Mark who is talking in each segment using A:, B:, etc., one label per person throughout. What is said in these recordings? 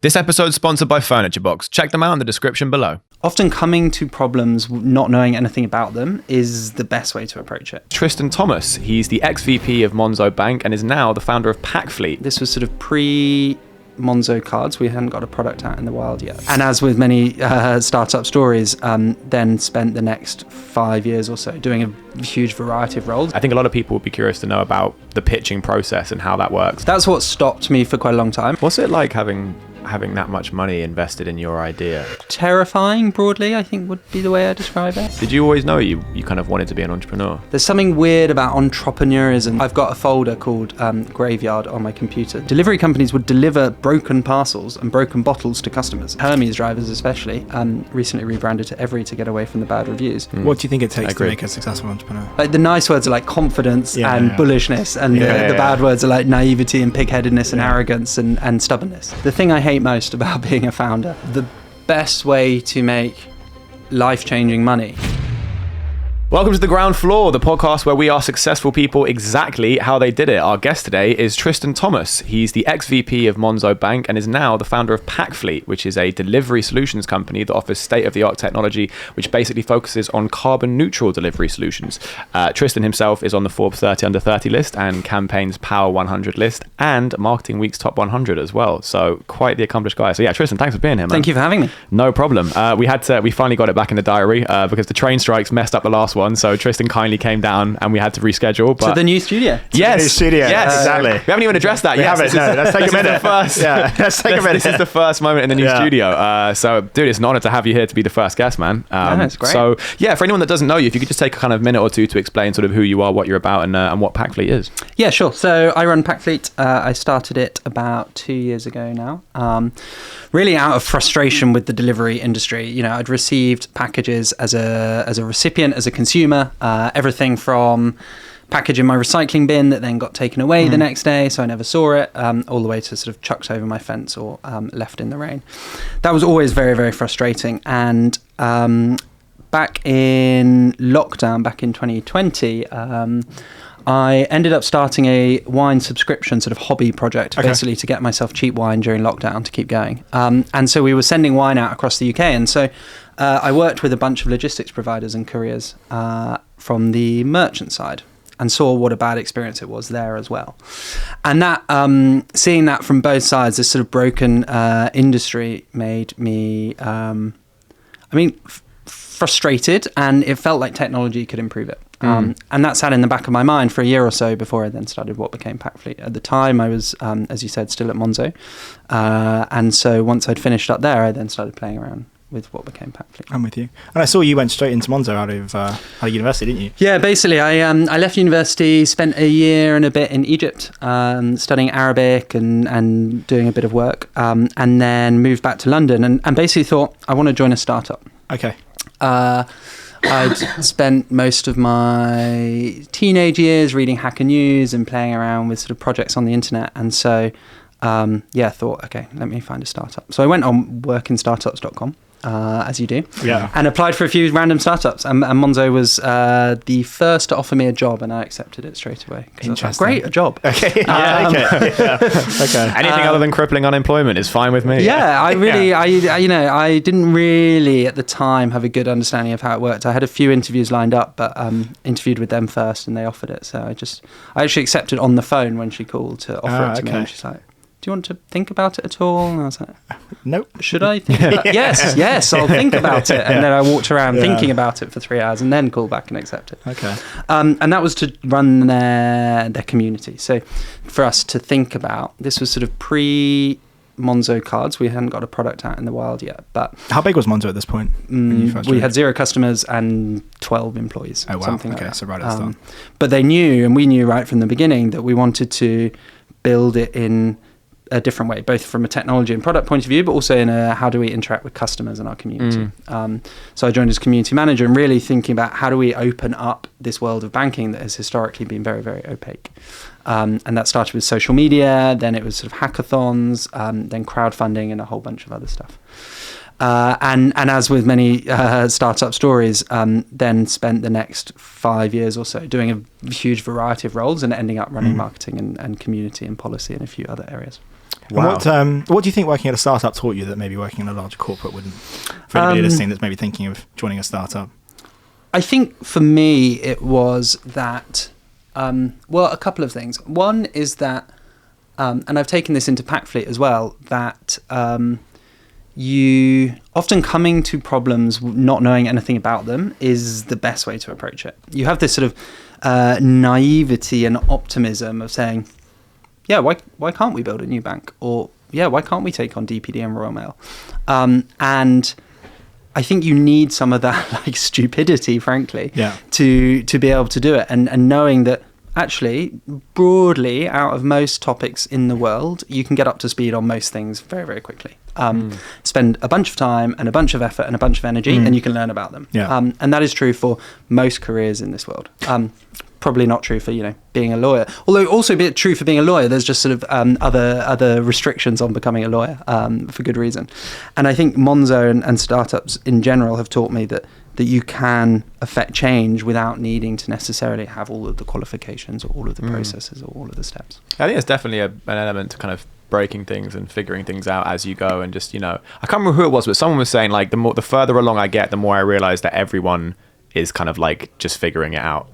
A: This episode is sponsored by Furniture Box. Check them out in the description below.
B: Often coming to problems not knowing anything about them is the best way to approach it.
A: Tristan Thomas, he's the ex-VP of Monzo Bank and is now the founder of Packfleet.
B: This was sort of pre-Monzo cards. We hadn't got a product out in the wild yet. And as with many startup stories, then spent the next 5 years or so doing a huge variety of roles.
A: I think a lot of people would be curious to know about the pitching process and how that works.
B: That's what stopped me for quite a long time.
A: What's it like having that much money invested in your idea?
B: Terrifying, broadly, I think would be the way I describe it.
A: Did you always know you kind of wanted to be an entrepreneur?
B: There's something weird about entrepreneurism. I've got a folder called Graveyard on my computer. Delivery companies would deliver broken parcels and broken bottles to customers. Hermes drivers especially, recently rebranded to Every to get away from the bad reviews.
C: What do you think it takes to make a successful entrepreneur?
B: Like the nice words are like confidence and bullishness, and the bad words are like naivety and pigheadedness and arrogance and stubbornness. The thing I hate most about being a founder, the best way to make life-changing money.
A: Welcome to The Ground Floor, the podcast where we ask successful people exactly how they did it. Our guest today is Tristan Thomas. He's the ex-VP of Monzo Bank and is now the founder of Packfleet, which is a delivery solutions company that offers state-of-the-art technology, which basically focuses on carbon-neutral delivery solutions. Tristan himself is on the Forbes 30 Under 30 list and Campaign's Power 100 list and Marketing Week's Top 100 as well. So quite the accomplished guy. So yeah, Tristan, thanks for being here, man.
B: Thank you for having me.
A: No problem. We finally got it back in the diary because the train strikes messed up the last one, so Tristan kindly came down and we had to reschedule. But
B: to the new studio.
A: Yes,
C: the new studio.
A: Yes,
C: exactly.
A: We haven't even addressed that
C: We
A: yet.
C: haven't. No, let's take a minute. Let's take a minute.
A: This is the first moment in the new studio. So, dude, it's an honor to have you here to be the first guest, man.
B: That's great.
A: So, yeah, for anyone that doesn't know you, if you could just take a kind of minute or two to explain sort of who you are, what you're about, and what Packfleet is.
B: Yeah, sure. So I run Packfleet. I started it about 2 years ago now. Really out of frustration with the delivery industry. You know, I'd received packages as a recipient, as a consumer, everything from package in my recycling bin that then got taken away the next day, so I never saw it, all the way to sort of chucked over my fence or left in the rain. That was always very, very frustrating. And back in lockdown, back in 2020, I ended up starting a wine subscription sort of hobby project, basically to get myself cheap wine during lockdown to keep going. And so we were sending wine out across the UK. And so I worked with a bunch of logistics providers and couriers from the merchant side and saw what a bad experience it was there as well. And that seeing that from both sides, this sort of broken industry made me, frustrated, and it felt like technology could improve it. And that sat in the back of my mind for a year or so before I then started what became Packfleet. At the time, I was, as you said, still at Monzo. And so once I'd finished up there, I then started playing around with what became Packfleet.
C: I'm with you. And I saw you went straight into Monzo out of university, didn't you?
B: Yeah, basically, I left university, spent a year and a bit in Egypt, studying Arabic and doing a bit of work, and then moved back to London and basically thought, I want to join a startup.
C: Okay.
B: I'd spent most of my teenage years reading Hacker News and playing around with sort of projects on the internet. And so, thought, okay, let me find a startup. So I went on workinstartups.com, as you do, and applied for a few random startups. And Monzo was the first to offer me a job, and I accepted it straight away.
C: Interesting.
B: Great, a job.
C: Okay. Okay.
A: Anything other than crippling unemployment is fine with me.
B: Yeah, I didn't really at the time have a good understanding of how it worked. I had a few interviews lined up, but interviewed with them first and they offered it. So I actually accepted on the phone when she called to offer it to me. And she's like, do you want to think about it at all? And I was like,
C: nope.
B: Should I think about it? Yes, I'll think about it. And then I walked around thinking about it for 3 hours and then called back and accepted.
C: Okay.
B: And that was to run their community. So for us to think about, this was sort of pre-Monzo cards. We hadn't got a product out in the wild yet. But
C: how big was Monzo at this point?
B: We had 0 customers and 12 employees.
C: Oh, wow.
B: Something
C: okay,
B: like that.
C: so right at the start.
B: But they knew, and we knew right from the beginning, that we wanted to build it in a different way, both from a technology and product point of view, but also in a how do we interact with customers in our community. So I joined as community manager and really thinking about how do we open up this world of banking that has historically been very, very opaque. And that started with social media, then it was sort of hackathons, then crowdfunding and a whole bunch of other stuff. And as with many startup stories, then spent the next 5 years or so doing a huge variety of roles and ending up running marketing and community and policy and a few other areas.
C: Wow. And what do you think working at a startup taught you that maybe working in a larger corporate wouldn't? For anybody listening that's maybe thinking of joining a startup.
B: I think for me it was that, a couple of things. One is that, and I've taken this into Packfleet as well, that you often coming to problems not knowing anything about them is the best way to approach it. You have this sort of naivety and optimism of saying, yeah, why can't we build a new bank? Or, yeah, why can't we take on DPD and Royal Mail? And I think you need some of that like stupidity, frankly, to be able to do it. And knowing that actually, broadly, out of most topics in the world, you can get up to speed on most things very, very quickly. Spend a bunch of time and a bunch of effort and a bunch of energy, and you can learn about them. And that is true for most careers in this world. Probably not true for being a lawyer, although also be true for being a lawyer. There's just sort of other restrictions on becoming a lawyer for good reason. And I think Monzo and startups in general have taught me that you can affect change without needing to necessarily have all of the qualifications or all of the processes or all of the steps.
A: I think it's definitely an element to kind of breaking things and figuring things out as you go, and just I can't remember who it was, but someone was saying like the further along I get, the more I realize that everyone is kind of like just figuring it out.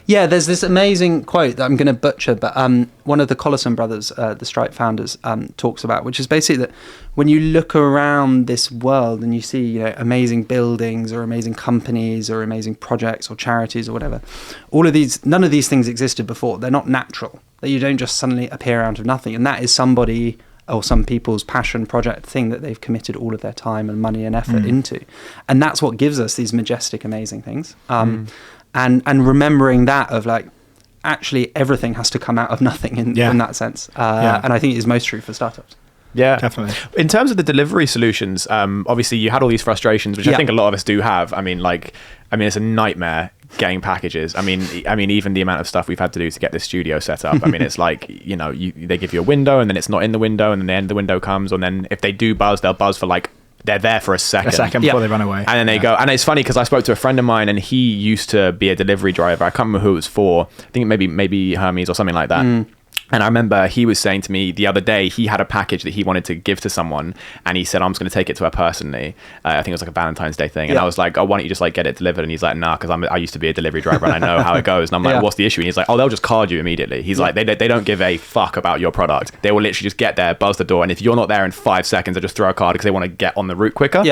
B: Yeah, there's this amazing quote that I'm going to butcher, but one of the Collison brothers, the Stripe founders, talks about, which is basically that when you look around this world and you see amazing buildings or amazing companies or amazing projects or charities or whatever, none of these things existed before. They're not natural. That you don't just suddenly appear out of nothing, and that is somebody or some people's passion project thing that they've committed all of their time and money and effort into, and that's what gives us these majestic, amazing things. And remembering that of like, actually everything has to come out of nothing in that sense. And I think it is most true for startups.
A: Yeah,
C: definitely.
A: In terms of the delivery solutions, obviously you had all these frustrations, which I think a lot of us do have. I mean, it's a nightmare getting packages. I mean, even the amount of stuff we've had to do to get this studio set up. I mean, it's like, they give you a window and then it's not in the window, and then the end of the window comes, and then if they do buzz, they'll buzz for like, they're there for a second
C: before they run away.
A: And then they go. And it's funny because I spoke to a friend of mine and he used to be a delivery driver. I can't remember who it was for. I think maybe Hermes or something like that. And I remember he was saying to me the other day, he had a package that he wanted to give to someone, and he said, I'm just going to take it to her personally. I think it was like a Valentine's Day thing. And I was like, oh, why don't you just like get it delivered? And he's like, nah, because I used to be a delivery driver and I know how it goes. And I'm like, what's the issue? And he's like, oh, they'll just card you immediately. He's like, they don't give a fuck about your product. They will literally just get there, buzz the door, and if you're not there in 5 seconds, they'll just throw a card because they want to get on the route quicker.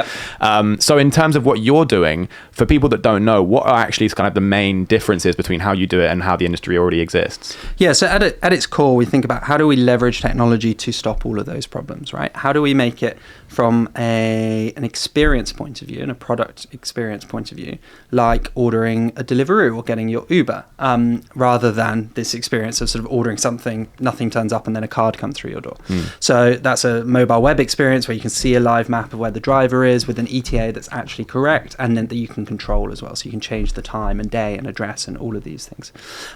A: So in terms of what you're doing, for people that don't know, what are actually kind of the main differences between how you do it and how the industry already exists?
B: Yeah, so at its core, we think about how do we leverage technology to stop all of those problems, right? How do we make it from an experience point of view and a product experience point of view, like ordering a Deliveroo or getting your Uber, rather than this experience of sort of ordering something, nothing turns up, and then a card comes through your door. So that's a mobile web experience where you can see a live map of where the driver is with an ETA that's actually correct, and then that you can control as well. So you can change the time and day and address and all of these things.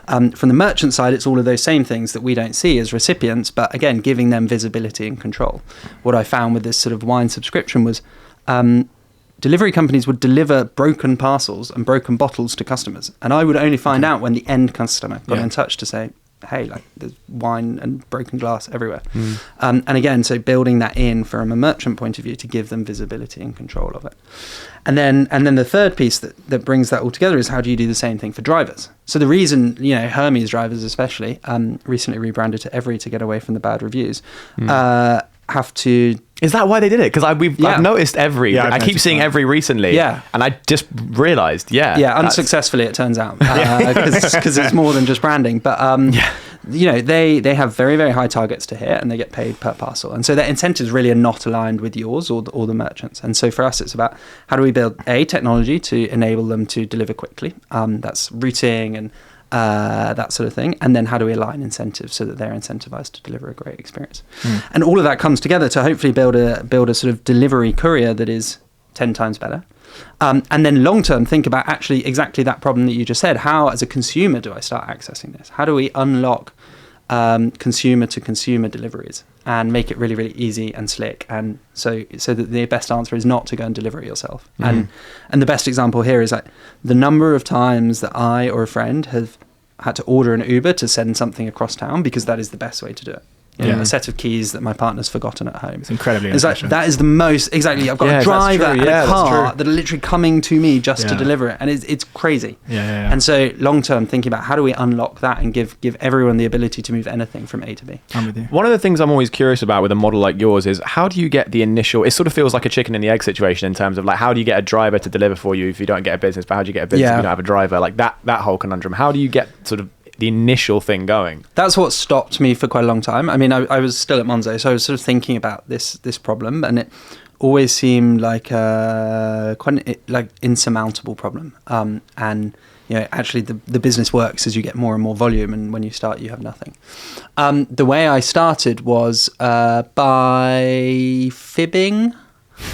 B: From the merchant side, it's all of those same things that we don't see as recipients, but again, giving them visibility and control. What I found with this sort of wine subscription was delivery companies would deliver broken parcels and broken bottles to customers, and I would only find out when the end customer got in touch to say, hey, like there's wine and broken glass everywhere. And again, so building that in from a merchant point of view to give them visibility and control of it. And then the third piece that brings that all together is how do you do the same thing for drivers? So the reason, Hermes drivers especially, recently rebranded to Every to get away from the bad reviews, have to...
A: Is that why they did it? Because I've noticed Every. I keep seeing Every recently. And I just realised,
B: unsuccessfully it turns out, because it's more than just branding. But they have very, very high targets to hit, and they get paid per parcel, and so their incentives really are not aligned with yours or the merchants. And so for us, it's about how do we build technology to enable them to deliver quickly. That's routing and that sort of thing, and then how do we align incentives so that they're incentivized to deliver a great experience. And all of that comes together to hopefully build a sort of delivery courier that is 10 times better. And then long term, think about actually exactly that problem that you just said. How, as a consumer, do I start accessing this? How do we unlock consumer to consumer deliveries and make it really, really easy and slick? And so that the best answer is not to go and deliver it yourself. And the best example here is that the number of times that I or a friend have had to order an Uber to send something across town because that is the best way to do it. a set of keys that my partner's forgotten at home.
C: It's incredibly
B: It's like,
C: inefficient.
B: that is the most, exactly. I've got a driver and a car that are literally coming to me just to deliver it. And it's crazy. And so long term, thinking about how do we unlock that and give everyone the ability to move anything from A to B.
C: I'm with you.
A: One of the things I'm always curious about with a model like yours is how do you get the initial, it sort of feels like a chicken and the egg situation in terms of like, how do you get a driver to deliver for you if you don't get a business, but how do you get a business if you don't have a driver? Like that whole conundrum. How do you get sort of the initial thing going?
B: That's what stopped me for quite a long time. I mean, I was still at Monzo, so I was sort of thinking about this problem, and it always seemed like quite an insurmountable problem. And actually the business works as you get more and more volume, and when you start, you have nothing. The way I started was by fibbing,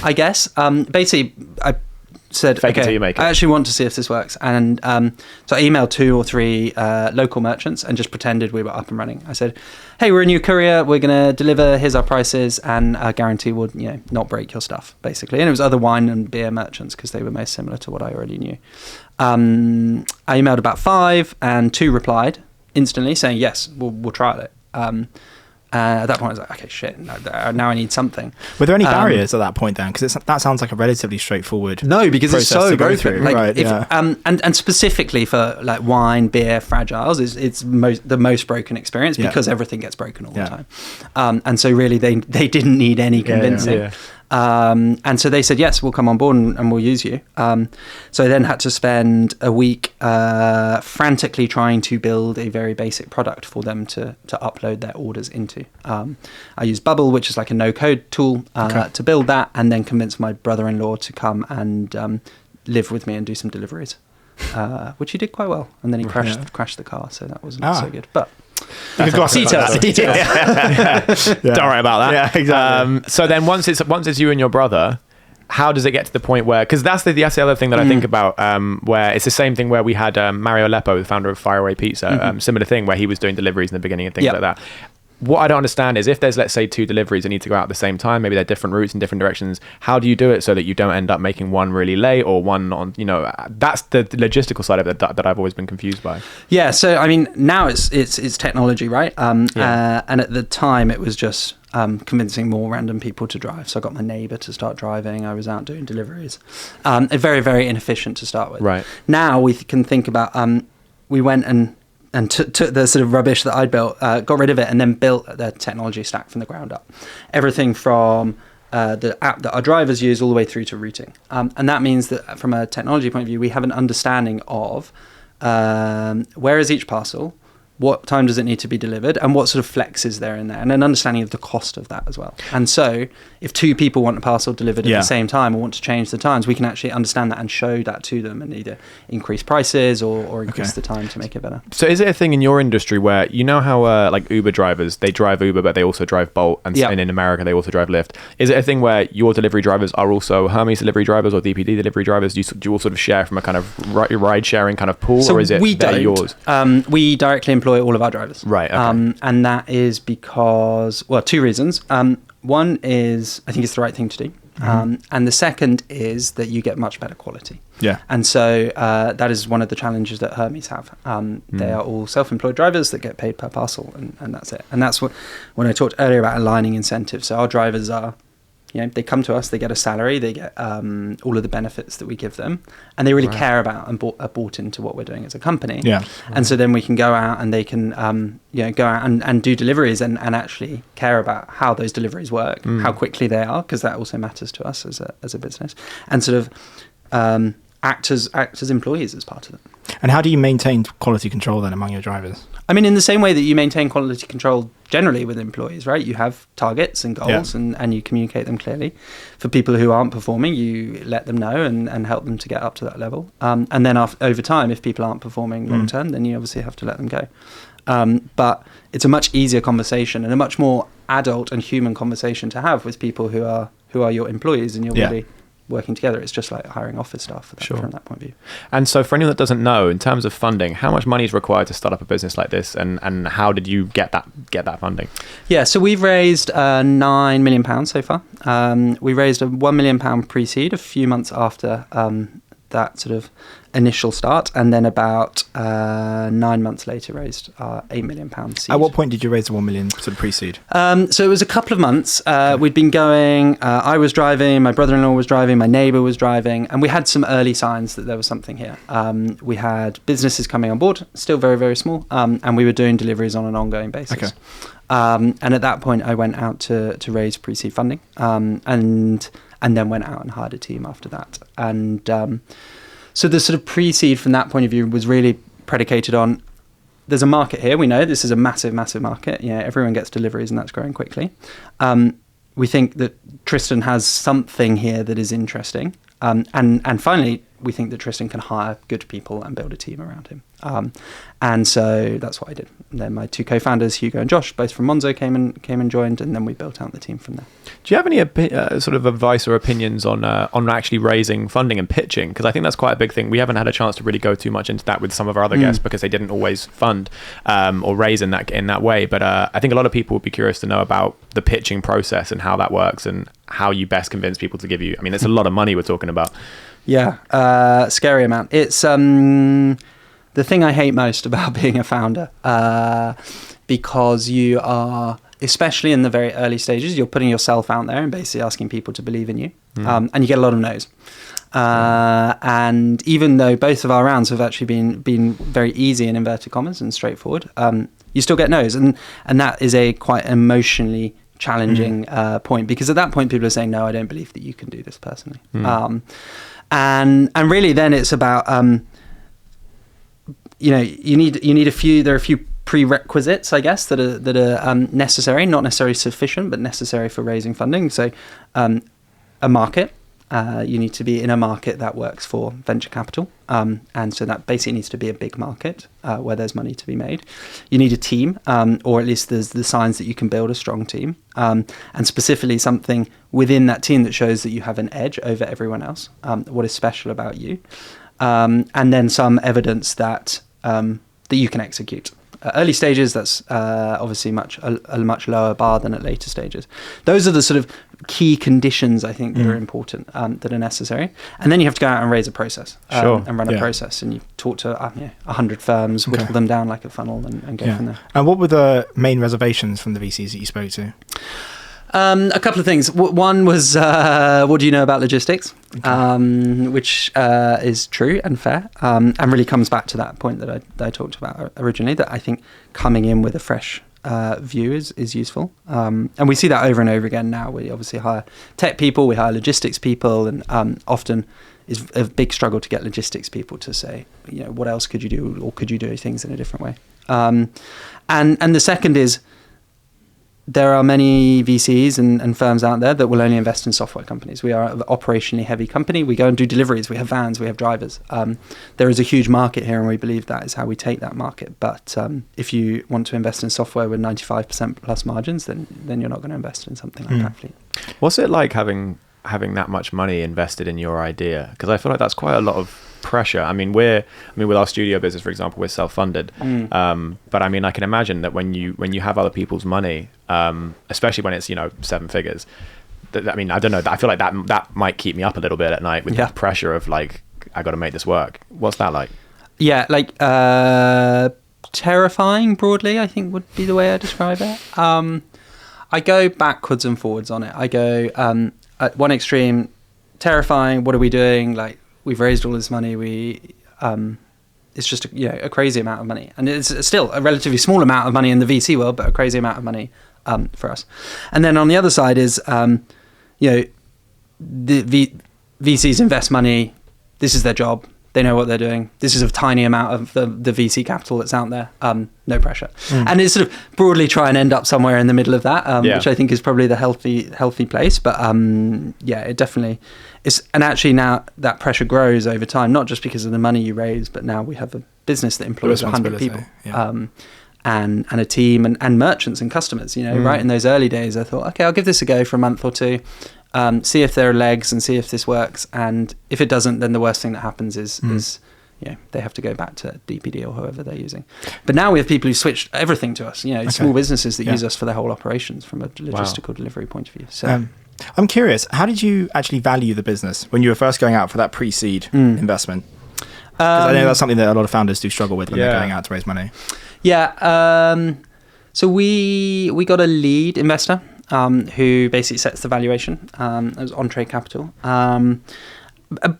B: I guess. Basically, I said,
A: Fake it till you make it.
B: I actually want to see if this works. And so I emailed 2 or 3 local merchants and just pretended we were up and running. I said, hey, we're a new courier. We're going to deliver. Here's our prices. And our guarantee would, not break your stuff, basically. And it was other wine and beer merchants because they were most similar to what I already knew. I emailed about 5 and 2 replied instantly saying, yes, we'll try it. At that point, I was like, okay, shit, now I need something.
C: Were there any barriers at that point then? Because that sounds like a relatively straightforward
B: No, because it's so
C: broken.
B: Like, and specifically for like wine, beer, fragiles, it's the most broken experience because everything gets broken all the time. And so really they didn't need any convincing. And so they said, yes, we'll come on board and we'll use you. So I then had to spend a week frantically trying to build a very basic product for them to upload their orders into. I used Bubble, which is like a no-code tool, to build that, and then convince my brother-in-law to come and live with me and do some deliveries, which he did quite well. And then he crashed the car, so that wasn't so good. But details.
A: Don't worry about that.
C: Yeah, exactly.
A: So then once it's you and your brother, how does it get to the point where, because that's the other thing that I think about, where it's the same thing where we had Mario Leppo, the founder of Fire Away Pizza, similar thing where he was doing deliveries in the beginning and things like that. What I don't understand is if there's, let's say, 2 deliveries that need to go out at the same time, maybe they're different routes in different directions, how do you do it so that you don't end up making one really late or one on, that's the logistical side of it that I've always been confused by.
B: Yeah, so I mean, now it's technology, right? And at the time it was just convincing more random people to drive. So I got my neighbour to start driving. I was out doing deliveries. Very, very inefficient to start with.
A: Right.
B: Now we can think about, we went and took the sort of rubbish that I'd built, got rid of it, and then built the technology stack from the ground up. Everything from the app that our drivers use all the way through to routing. And that means that from a technology point of view, we have an understanding of where is each parcel, what time does it need to be delivered, and what sort of flex is there in there, and an understanding of the cost of that as well. And so if 2 people want a parcel delivered at the same time or want to change the times, we can actually understand that and show that to them and either increase prices or increase the time to make it better.
A: So is it a thing in your industry where, how like Uber drivers, they drive Uber but they also drive Bolt, and in America they also drive Lyft? Is it a thing where your delivery drivers are also Hermes delivery drivers or DPD delivery drivers? Do you all sort of share from a kind of ride sharing kind of pool, or is it yours?
B: We directly employ all of our drivers.
A: Right. Okay.
B: And that is because, 2 reasons. One is I think it's the right thing to do. And the second is that you get much better quality.
C: Yeah.
B: And so that is one of the challenges that Hermes have. They are all self-employed drivers that get paid per parcel, and that's it. And that's when I talked earlier about aligning incentives. So our drivers are, they come to us, they get a salary, they get all of the benefits that we give them, and they really care about and are bought into what we're doing as a company.
C: Yeah.
B: And so then we can go out and they can go out and do deliveries and actually care about how those deliveries work, how quickly they are, because that also matters to us as a business, and sort of act as employees as part of it.
C: And how do you maintain quality control then among your drivers?
B: I mean, in the same way that you maintain quality control generally with employees, right? You have targets and goals and you communicate them clearly. For people who aren't performing, you let them know and help them to get up to that level. And then over time, if people aren't performing long term, then you obviously have to let them go. But it's a much easier conversation and a much more adult and human conversation to have with people who are your employees and you're really working together. It's just like hiring office staff from that point of view. And
A: so for anyone that doesn't know, in terms of funding, how much money is required to start up a business like this, and how did you get that funding? Yeah, so we've raised £9 million so far. We raised a £1 million pre-seed a few months after
B: that sort of initial start, and then about 9 months later raised our £8 million seed.
C: At what point did you raise the 1 million sort of pre-seed?
B: So it was a couple of months. We'd been going, I was driving, my brother-in-law was driving, my neighbour was driving, and we had some early signs that there was something here. We had businesses coming on board, still very, very small, and we were doing deliveries on an ongoing basis.
C: Okay.
B: And at that point, I went out to raise pre-seed funding, and then went out and hired a team after that. And so the sort of pre-seed from that point of view was really predicated on, there's a market here. We know this is a massive, massive market. Everyone gets deliveries and that's growing quickly. We think that Tristan has something here that is interesting. And finally, we think that Tristan can hire good people and build a team around him. And so that's what I did. And then my two co-founders, Hugo and Josh, both from Monzo, came and joined, and then we built out the team from there.
A: Do you have any sort of advice or opinions on actually raising funding and pitching? Because I think that's quite a big thing. We haven't had a chance to really go too much into that with some of our other guests because they didn't always fund or raise in that way. But I think a lot of people would be curious to know about the pitching process and how that works and how you best convince people to give you. I mean, it's a lot of money we're talking about.
B: Yeah, scary amount. It's the thing I hate most about being a founder, because you are, especially in the very early stages, you're putting yourself out there and basically asking people to believe in you, and you get a lot of no's. And even though both of our rounds have actually been very easy in inverted commas and straightforward, you still get no's, and that is a quite emotionally challenging point, because at that point people are saying, no, I don't believe that you can do this personally. And really then it's about you need a few prerequisites, I guess, that are necessary, not necessarily sufficient, but necessary for raising funding. So a market, you need to be in a market that works for venture capital, and so that basically needs to be a big market where there's money to be made. You need a team, or at least there's the signs that you can build a strong team, and specifically something within that team that shows that you have an edge over everyone else, what is special about you, and then some evidence that you can execute. Early stages, that's obviously a much lower bar than at later stages. Those are the sort of key conditions, I think, that are important, that are necessary. And then you have to go out and raise a process, and run a process. And you talk to 100 firms, whittle them down like a funnel, and go from there.
C: And what were the main reservations from the VCs that you spoke to?
B: A couple of things. One was, what do you know about logistics? Which is true and fair, and really comes back to that point that I talked about originally, that I think coming in with a fresh view is useful. And we see that over and over again now. We obviously hire tech people, we hire logistics people, and often is a big struggle to get logistics people to say, what else could you do, or could you do things in a different way? And the second is, there are many VCs and firms out there that will only invest in software companies. We are an operationally heavy company. We go and do deliveries. We have vans. We have drivers. There is a huge market here, and we believe that is how we take that market. But if you want to invest in software with 95% plus margins, then you're not going to invest in something like Packfleet.
A: What's it like having that much money invested in your idea? Because I feel like that's quite a lot of pressure. I mean, with our studio business, for example, we're self-funded. But I mean, I can imagine that when you have other people's money, especially when it's 7 figures, I mean, I don't know. I feel like that might keep me up a little bit at night with the pressure of like, I got to make this work. What's that like? Yeah,
B: like terrifying broadly, I think would be the way I describe it. I go backwards and forwards on it. I go at one extreme, terrifying. What are we doing? Like, we've raised all this money. It's just a crazy amount of money, and it's still a relatively small amount of money in the VC world, but a crazy amount of money for us. And then on the other side is, the VCs invest money. This is their job. They know what they're doing. This is a tiny amount of the VC capital that's out there. No pressure. And it's sort of broadly try and end up somewhere in the middle of that, which I think is probably the healthy place. But it definitely is. And actually now that pressure grows over time, not just because of the money you raise, but now we have a business that employs 100 people. And a team and merchants and customers. Right in those early days, I thought, okay, I'll give this a go for a month or two. See if there are legs and see if this works, and if it doesn't, then the worst thing that happens is they have to go back to DPD or whoever they're using. But now we have people who switched everything to us, small businesses that use us for their whole operations from a logistical delivery point of view. So
C: I'm curious, how did you actually value the business when you were first going out for that pre-seed investment? Because I know that's something that a lot of founders do struggle with when they're going out to raise money.
B: Yeah. So we got a lead investor who basically sets the valuation. It was Entree Capital.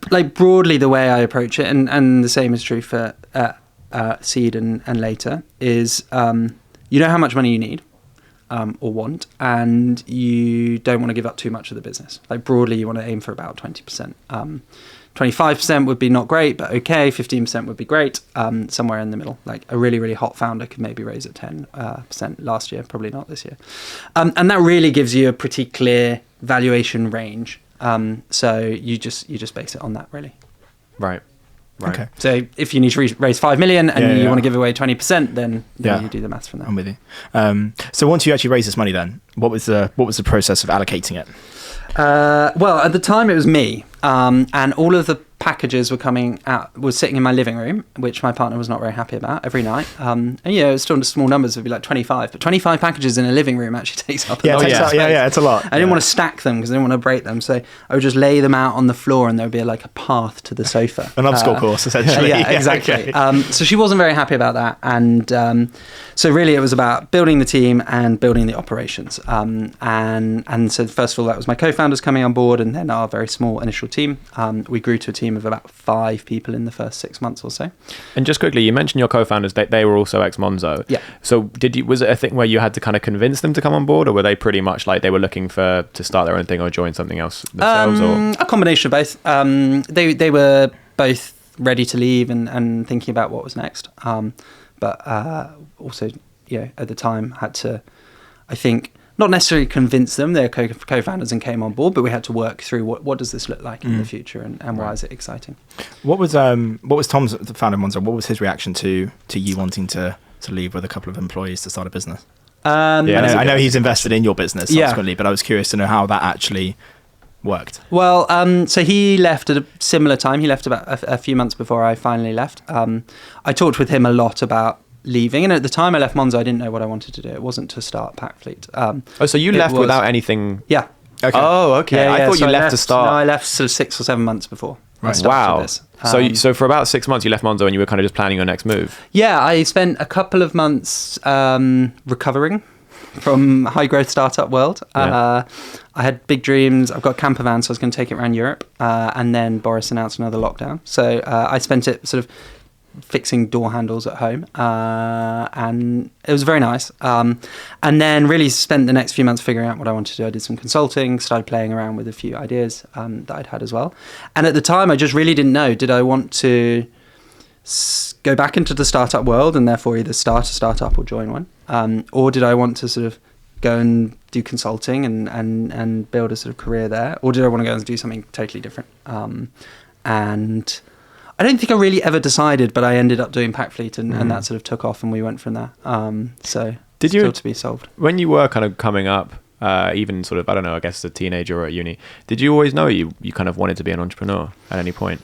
B: Like broadly, the way I approach it, and the same is true for seed and later, is you know how much money you need or want, and you don't want to give up too much of the business. Like broadly, you want to aim for about 20%. 25% would be not great, but okay. 15% would be great. Somewhere in the middle, like a really, really hot founder could maybe raise at 10% last year, probably not this year. And that really gives you a pretty clear valuation range. So you just base it on that, really.
A: Right.
C: Okay.
B: So if you need to raise 5 million and you want to give away 20%, then you do the maths from there.
C: I'm with you. So once you actually raised this money, then what was the process of allocating it?
B: Well, at the time it was me, and all of the packages were coming out, was sitting in my living room, which my partner was not very happy about every night. And it was still small numbers, it would be like 25, but 25 packages in a living room actually takes up a lot of space.
C: Yeah, it's a lot.
B: I didn't want to stack them because I didn't want to break them, so I would just lay them out on the floor and there would be like a path to the sofa.
C: An obstacle course, essentially.
B: Yeah, exactly.
C: Okay.
B: So she wasn't very happy about that, and so really it was about building the team and building the operations. And so first of all, that was my co-founders coming on board, and then our very small initial team. We grew to a team of about 5 people in the first 6 months or so.
A: And just quickly, you mentioned your co-founders; they were also ex-Monzo.
B: Yeah.
A: So was it a thing where you had to kind of convince them to come on board, or were they pretty much like they were looking to start their own thing or join something else themselves? Or
B: a combination of both. They were both ready to leave and thinking about what was next. But also, at the time had to, I think, not necessarily convince them. They're co-founders and came on board, but we had to work through what does this look like in the future and why is it exciting. What was
C: Tom's, the founder of Monzo, what was his reaction to you wanting to leave with a couple of employees to start a business? I know he's invested in your business subsequently, but I was curious to know how that actually worked.
B: Well, so he left at a similar time. He left about a few months before I finally left. I talked with him a lot about leaving, and at the time I left Monzo, I didn't know what I wanted to do. It wasn't to start Packfleet.
A: So you left without anything?
B: Yeah.
A: Okay. Oh, okay.
B: Yeah,
A: I thought
B: so
A: you left to start.
B: No, I left sort of 6 or 7 months before.
C: Right.
A: Wow.
B: This.
A: So for about 6 months you left Monzo and you were kind of just planning your next move?
B: Yeah, I spent a couple of months recovering from high growth startup world. I had big dreams. I've got a camper van, so I was going to take it around Europe. And then Boris announced another lockdown. So I spent it sort of fixing door handles at home. And it was very nice. And then really spent the next few months figuring out what I wanted to do. I did some consulting, started playing around with a few ideas that I'd had as well. And at the time, I just really didn't know, did I want to go back into the startup world and therefore either start a startup or join one? Or did I want to sort of go and do consulting and build a sort of career there? Or did I want to go and do something totally different? And I don't think I really ever decided, but I ended up doing Packfleet and that sort of took off and we went from there. So
A: did you,
B: still to be solved.
A: When you were kind of coming up, even sort of, I don't know, I guess as a teenager or at uni, did you always know you kind of wanted to be an entrepreneur at any point?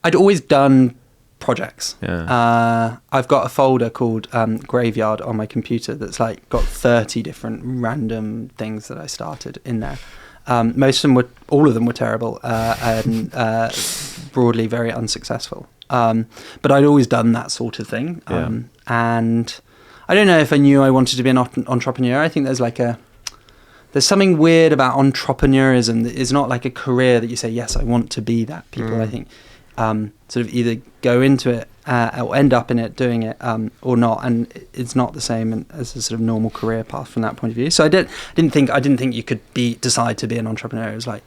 B: I'd always done projects.
A: Yeah.
B: I've got a folder called Graveyard on my computer that's like got 30 different random things that I started in there. All of them were terrible and broadly very unsuccessful. But I'd always done that sort of thing. And I don't know if I knew I wanted to be an entrepreneur. I think there's something weird about entrepreneurism that is not like a career that you say, yes, I want to be that. People, I think, sort of either go into it or end up in it doing it or not, and it's not the same as a sort of normal career path from that point of view. So I didn't think you could decide to be an entrepreneur. It was like,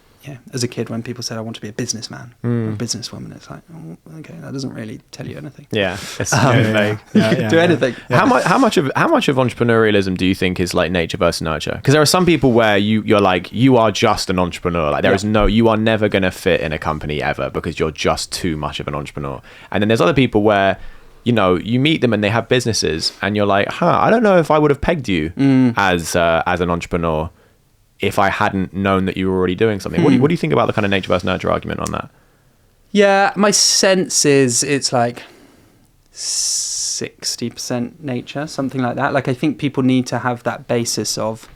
B: as a kid when people said I want to be a businessman or a businesswoman, it's like, oh, okay, that doesn't really tell you anything.
A: Yeah, it's vague.
B: Do anything.
A: Yeah. How much of entrepreneurialism do you think is like nature versus nurture? Because there are some people where you're like, you are just an entrepreneur. Like you are never going to fit in a company ever because you're just too much of an entrepreneur. And then there's other people where you meet them and they have businesses and you're like, I don't know if I would have pegged you as an entrepreneur if I hadn't known that you were already doing something. What do you think about the kind of nature versus nurture argument on that?
B: Yeah, my sense is it's like 60% nature, something like that. Like I think people need to have that basis of,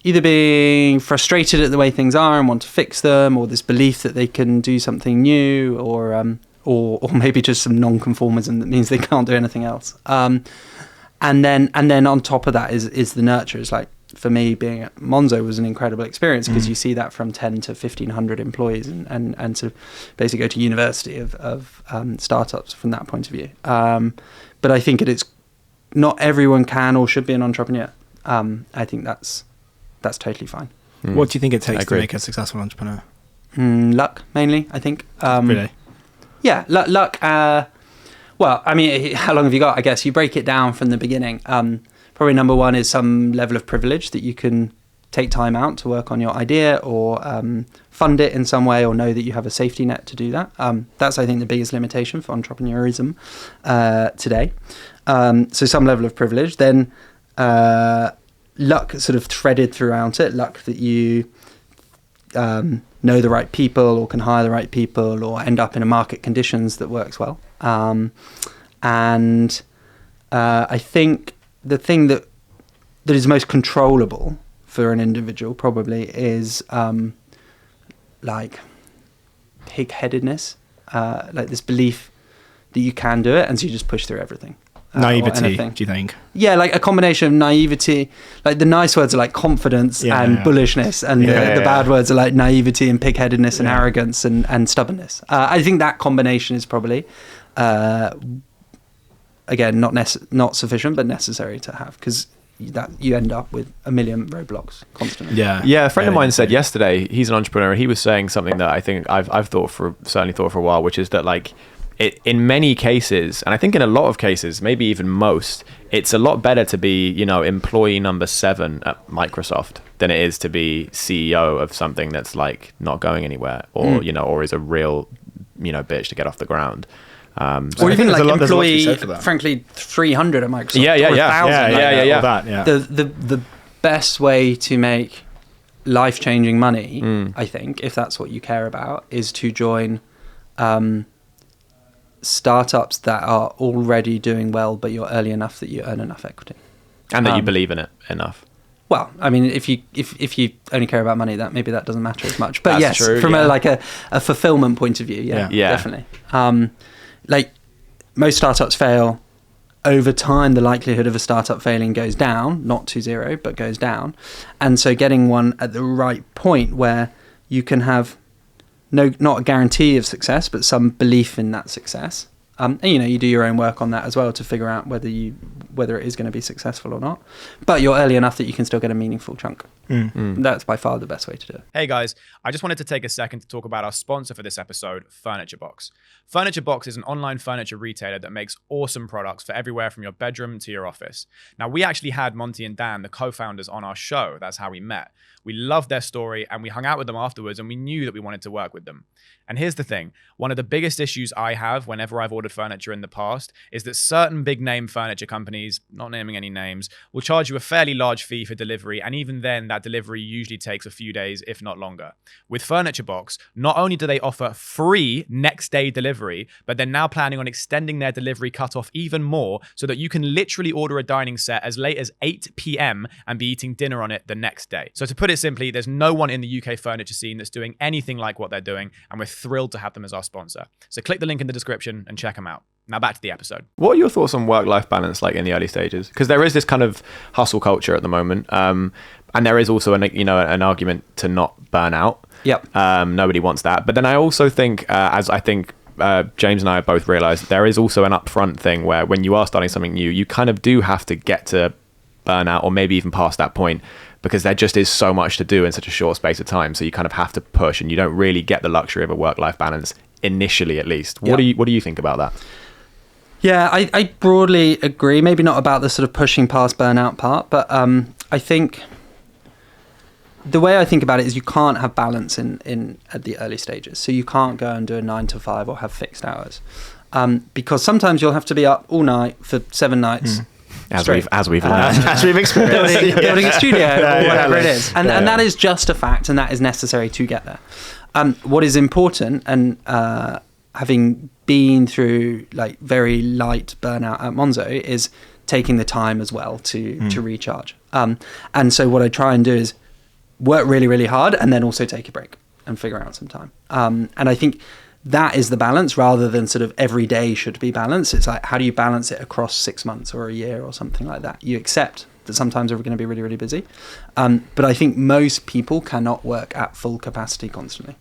B: either being frustrated at the way things are and want to fix them, or this belief that they can do something new, or maybe just some non-conformism that means they can't do anything else. And then on top of that is the nurture. It's like, for me, being at Monzo was an incredible experience, because you see that from 10 to 1,500 employees, and sort of basically go to university of startups from that point of view. But I think it's not everyone can or should be an entrepreneur. I think that's totally fine.
C: What do you think it takes to make a successful entrepreneur?
B: Luck, mainly, I think.
C: Really?
B: Yeah, luck. Well, I mean, how long have you got? I guess you break it down from the beginning. Probably number one is some level of privilege, that you can take time out to work on your idea, or fund it in some way, or know that you have a safety net to do that. That's, I think, the biggest limitation for entrepreneurism today. So some level of privilege. Then luck sort of threaded throughout it. Luck that you know the right people, or can hire the right people, or end up in a market conditions that works well. And I think the thing that is most controllable for an individual probably is like pig-headedness, like this belief that you can do it, and so you just push through everything.
C: Naivety, do you think?
B: Yeah, like a combination of naivety. Like the nice words are like confidence and bullishness, and the bad words are like naivety and pig-headedness and arrogance and stubbornness. I think that combination is probably, again, not sufficient, but necessary to have, because that you end up with a million roadblocks constantly.
A: A friend of mine said yesterday, he's an entrepreneur, and he was saying something that I think I've certainly thought for a while, which is that like, in many cases, and I think in a lot of cases, maybe even most, it's a lot better to be, employee number 7 at Microsoft than it is to be CEO of something that's like not going anywhere, or or is a real bitch to get off the ground.
B: Or even like employee, frankly, 300 at Microsoft.
A: Yeah.
B: The best way to make life-changing money, I think, if that's what you care about, is to join startups that are already doing well, but you're early enough that you earn enough equity,
A: and that you believe in it enough.
B: Well, I mean, if you only care about money, that doesn't matter as much. But
A: that's true,
B: from a fulfillment point of view, definitely. Like most startups fail. Over time, the likelihood of a startup failing goes down, not to zero, but goes down. And so getting one at the right point where you can have not a guarantee of success, but some belief in that success. And you do your own work on that as well to figure out whether it is going to be successful or not. But you're early enough that you can still get a meaningful chunk. That's by far the best way to do it.
A: Hey guys, I just wanted to take a second to talk about our sponsor for this episode, Furniture Box. Furniture Box is an online furniture retailer that makes awesome products for everywhere from your bedroom to your office. Now, we actually had Monty and Dan, the co-founders, on our show. That's how we met. We loved their story, and we hung out with them afterwards, and we knew that we wanted to work with them. And here's the thing. One of the biggest issues I have whenever I've ordered furniture in the past is that certain big name furniture companies, not naming any names, will charge you a fairly large fee for delivery, and even then that delivery usually takes a few days, if not longer. With Furniture Box, not only do they offer free next day delivery, but they're now planning on extending their delivery cutoff even more, so that you can literally order a dining set as late as 8 p.m. and be eating dinner on it the next day. So to put it simply, there's no one in the UK furniture scene that's doing anything like what they're doing, and we're thrilled to have them as our sponsor. So click the link in the description and check them out. Now back to the episode. What are your thoughts on work-life balance, like in the early stages? Because there is this kind of hustle culture at the moment, and there is also an argument to not burn out.
B: Yep.
A: Nobody wants that. But then I also think, as I think James and I have both realised, there is also an upfront thing where when you are starting something new, you kind of do have to get to burnout, or maybe even past that point, because there just is so much to do in such a short space of time. So you kind of have to push, and you don't really get the luxury of a work-life balance initially, at least. What do you think about that?
B: Yeah, I broadly agree. Maybe not about the sort of pushing past burnout part, but I think the way I think about it is you can't have balance in at the early stages. So you can't go and do a 9 to 5 or have fixed hours, because sometimes you'll have to be up all night for 7 nights.
A: As we've learned,
C: as we've experienced,
B: building a studio or whatever it is, and that is just a fact, and that is necessary to get there. What is important, and having been through like very light burnout at Monzo, is taking the time as well to recharge. And so what I try and do is work really, really hard and then also take a break and figure out some time. And I think that is the balance, rather than sort of every day should be balanced. It's like, how do you balance it across 6 months or a year or something like that? You accept that sometimes we're going to be really, really busy. But I think most people cannot work at full capacity constantly.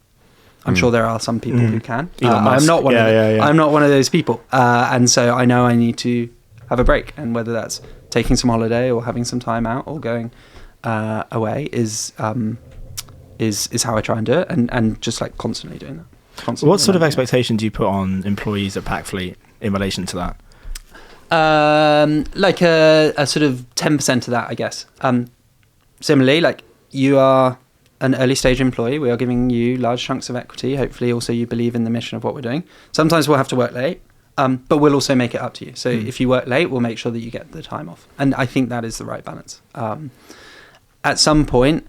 B: I'm sure there are some people who can. I'm not one I'm not one of those people. And so I know I need to have a break, and whether that's taking some holiday or having some time out or going away is how I try and do it, and just like constantly doing that.
C: What sort of expectation do you put on employees at Packfleet in relation to that?
B: Like a sort of 10% of that, I guess. Similarly, like, you are an early stage employee. We are giving you large chunks of equity. Hopefully also you believe in the mission of what we're doing. Sometimes we'll have to work late, but we'll also make it up to you. So if you work late, we'll make sure that you get the time off. And I think that is the right balance. At some point,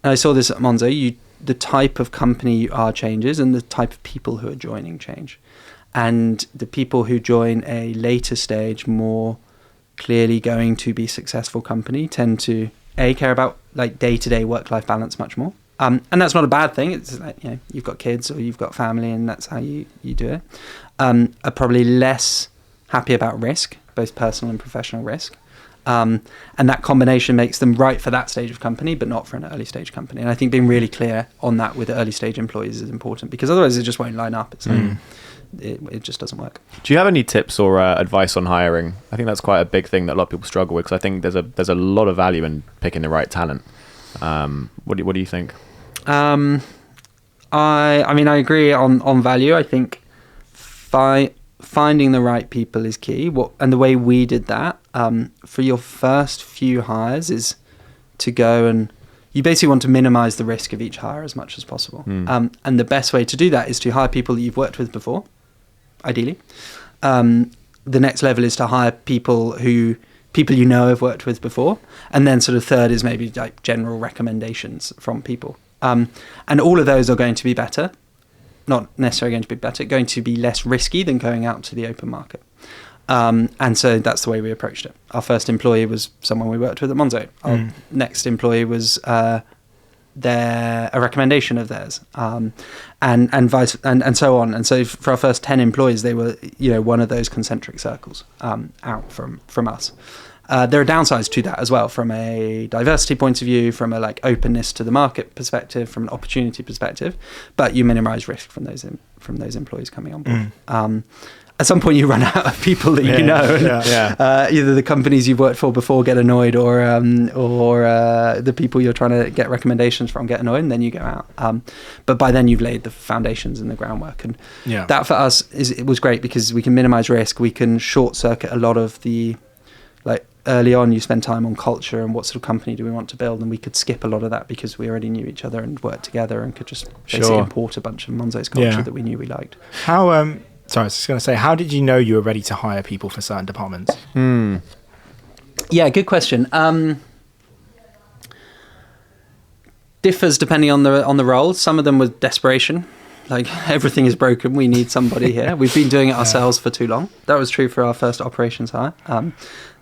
B: and I saw this at Monzo, the type of company you are changes, and the type of people who are joining change. And the people who join a later stage, more clearly going to be successful company, tend to care about like day-to-day work-life balance much more. And that's not a bad thing. It's like, you know, you've got kids or you've got family, and that's how you do it. Are probably less happy about risk, both personal and professional risk. And that combination makes them right for that stage of company, but not for an early stage company. And I think being really clear on that with early stage employees is important, because otherwise it just won't line up. It's like, it just doesn't work.
A: Do you have any tips or advice on hiring? I think that's quite a big thing that a lot of people struggle with, because I think there's a lot of value in picking the right talent. What do you think?
B: I mean, I agree on value. I think finding the right people is key. And the way we did that for your first few hires is to go, and you basically want to minimize the risk of each hire as much as possible. And the best way to do that is to hire people that you've worked with before, ideally. The next level is to hire people you know have worked with before. And then sort of third is maybe like general recommendations from people. And all of those are going to be better. Not necessarily going to be better, going to be less risky than going out to the open market. And so that's the way we approached it. Our first employee was someone we worked with at Monzo. Our next employee was a recommendation of theirs, and so on. And so for our first 10 employees, they were, you know, one of those concentric circles out from us. There are downsides to that as well, from a diversity point of view, from a like openness to the market perspective, from an opportunity perspective. But you minimize risk from those employees coming on board. At some point, you run out of people that you know. Either the companies you've worked for before get annoyed, or the people you're trying to get recommendations from get annoyed, and then you go out. But by then, you've laid the foundations and the groundwork, and that for us it was great, because we can minimize risk. We can short circuit a lot of the, like, early on, you spend time on culture and what sort of company do we want to build, and we could skip a lot of that because we already knew each other and worked together, and could just basically import a bunch of Monzo's culture that we knew we liked.
C: Sorry, I was just going to say, how did you know you were ready to hire people for certain departments?
B: Yeah, good question. Differs depending on the role. Some of them was desperation. Like, everything is broken, we need somebody here. We've been doing it ourselves for too long. That was true for our first operations hire.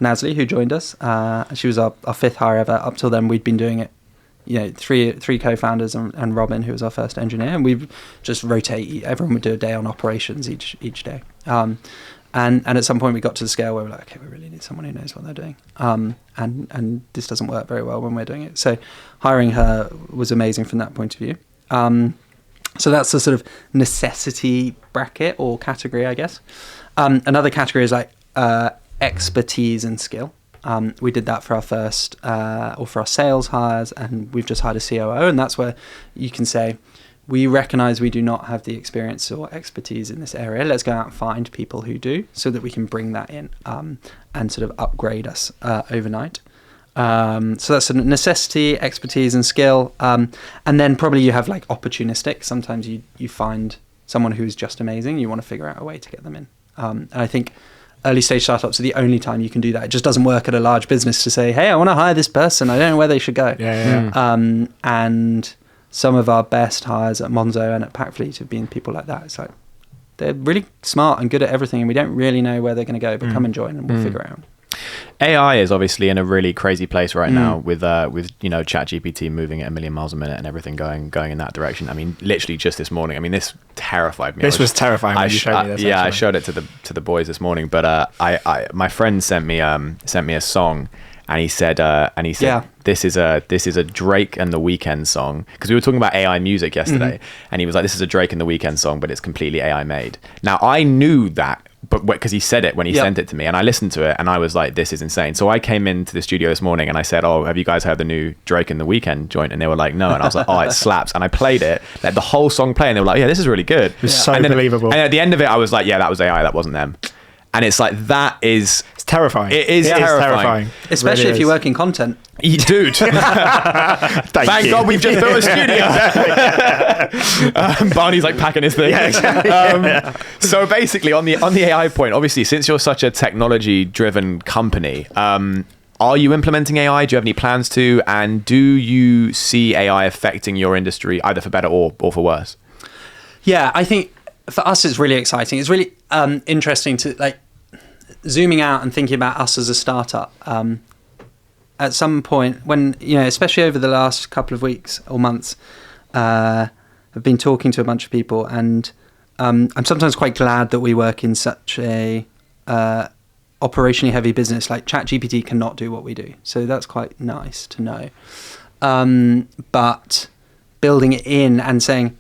B: Nazli, who joined us, she was our fifth hire ever. Up till then, we'd been doing it, you know, three co-founders and Robin, who was our first engineer, and we'd just rotate. Everyone would do a day on operations each day. And at some point we got to the scale where we're like, okay, we really need someone who knows what they're doing. And this doesn't work very well when we're doing it. So hiring her was amazing from that point of view. So that's the sort of necessity bracket or category, I guess. Another category is like expertise and skill. We did that for our first, or for our sales hires, and we've just hired a COO, and that's where you can say, we recognize we do not have the experience or expertise in this area. Let's go out and find people who do, so that we can bring that in and sort of upgrade us overnight. So that's sort of necessity, expertise, and skill. And then probably you have like opportunistic. Sometimes you find someone who's just amazing. You want to figure out a way to get them in. And I think early stage startups are the only time you can do that. It just doesn't work at a large business to say, hey, I want to hire this person. I don't know where they should go. And some of our best hires at Monzo and at Packfleet have been people like that. It's like, they're really smart and good at everything, and we don't really know where they're going to go, but come and join and we'll figure it out.
A: AI is obviously in a really crazy place right now with ChatGPT moving at 1 million miles a minute and everything going in that direction. I mean, literally just this morning. I mean, this terrified me.
C: This was terrifying when you showed me this.
A: Yeah, I showed it to the boys this morning. But my friend sent me a song, and he said this is a Drake and The Weeknd song, because we were talking about AI music yesterday, and he was like, this is a Drake and The Weeknd song, but it's completely AI made. Now I knew that, but because he said it when he sent it to me, and I listened to it, and I was like, this is insane. So I came into the studio this morning and I said, oh, have you guys heard the new Drake and The Weeknd joint? And they were like, no. And I was like, oh, it slaps. And I played it, let the whole song play, and they were like, yeah, this is really good.
C: It's so believable.
A: And at the end of it, I was like, yeah, that was AI, that wasn't them. And it's like, it's
C: terrifying.
A: It is terrifying.
B: Especially
C: really
B: if you work in content.
A: Dude. Thank God we've just built a studio. Barney's like packing his thing.
C: Yeah, exactly.
A: So basically on the AI point, obviously, since you're such a technology driven company, are you implementing AI? Do you have any plans to? And do you see AI affecting your industry either for better or for worse?
B: Yeah, I think for us it's really exciting. It's really interesting to like zooming out and thinking about us as a startup. At some point when, especially over the last couple of weeks or months, I've been talking to a bunch of people, and I'm sometimes quite glad that we work in such a operationally heavy business. Like ChatGPT cannot do what we do. So that's quite nice to know. But building it in and saying,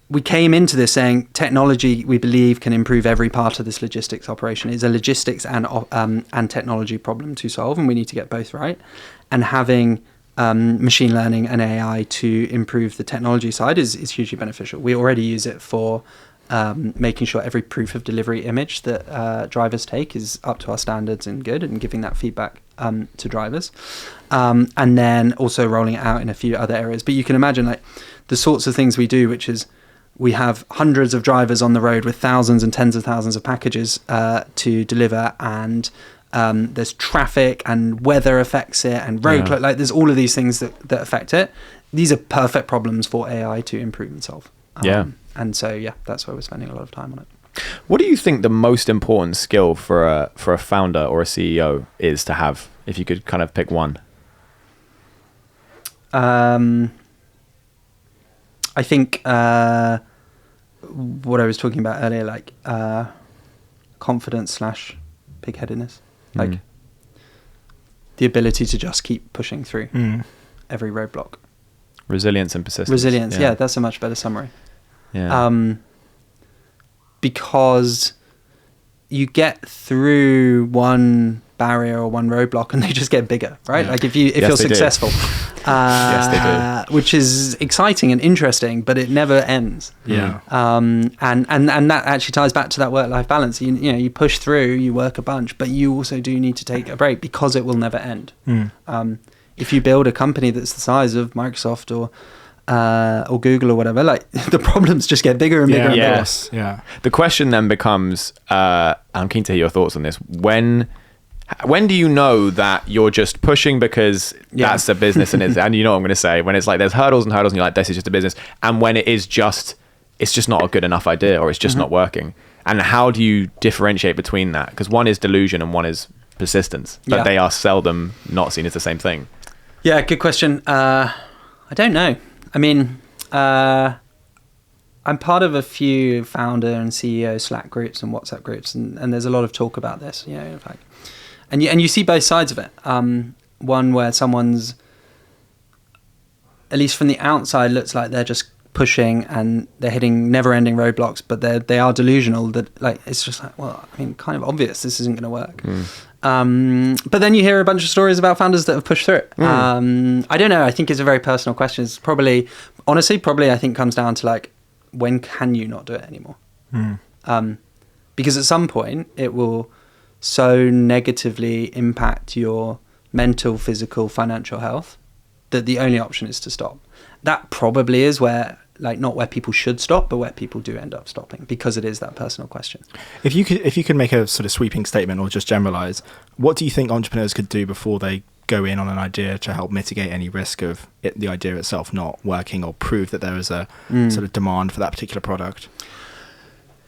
B: we came into this saying technology, we believe, can improve every part of this logistics operation. It's a logistics and technology problem to solve, and we need to get both right. And having machine learning and AI to improve the technology side is hugely beneficial. We already use it for making sure every proof of delivery image that drivers take is up to our standards and good, and giving that feedback to drivers. And then also rolling it out in a few other areas. But you can imagine like the sorts of things we do, which is we have hundreds of drivers on the road with thousands and tens of thousands of packages to deliver, and there's traffic and weather affects it, and road like there's all of these things that affect it. These are perfect problems for AI to improve and solve. And so that's why we're spending a lot of time on it.
A: What do you think the most important skill for a founder or a CEO is to have, if you could kind of pick one?
B: I think what I was talking about earlier, like confidence / pig-headedness, like the ability to just keep pushing through every roadblock.
A: Resilience and persistence.
B: Resilience, yeah, that's a much better summary.
A: Yeah.
B: Because you get through one barrier or one roadblock and they just get bigger, right? Like if you're successful.
A: Yes, they do.
B: Which is exciting and interesting, but it never ends.
C: Yeah.
B: And that actually ties back to that work-life balance. You push through, you work a bunch, but you also do need to take a break because it will never end. If you build a company that's the size of Microsoft or Google or whatever, like the problems just get bigger and bigger and bigger.
C: Yeah.
A: The question then becomes, I'm keen to hear your thoughts on this. When do you know that you're just pushing because that's a business and you know what I'm going to say, when it's like there's hurdles and hurdles and you're like, this is just a business, and when it's just not a good enough idea, or it's just not working? And how do you differentiate between that? Because one is delusion and one is persistence, but they are seldom not seen as the same thing.
B: Yeah, good question. I don't know. I mean, I'm part of a few founder and CEO Slack groups and WhatsApp groups, and there's a lot of talk about this, in fact. And you see both sides of it. One where someone's, at least from the outside, looks like they're just pushing and they're hitting never-ending roadblocks, but they are delusional. That like it's just like, well, I mean, kind of obvious this isn't going to work. But then you hear a bunch of stories about founders that have pushed through it. I don't know. I think it's a very personal question. It's probably I think comes down to like, when can you not do it anymore? Because at some point it will so negatively impact your mental, physical, financial health that the only option is to stop. That probably is where, like, not where people should stop, but where people do end up stopping, because it is that personal question.
C: If you could make a sort of sweeping statement or just generalize, what do you think entrepreneurs could do before they go in on an idea to help mitigate any risk of the idea itself not working, or prove that there is a sort of demand for that particular product?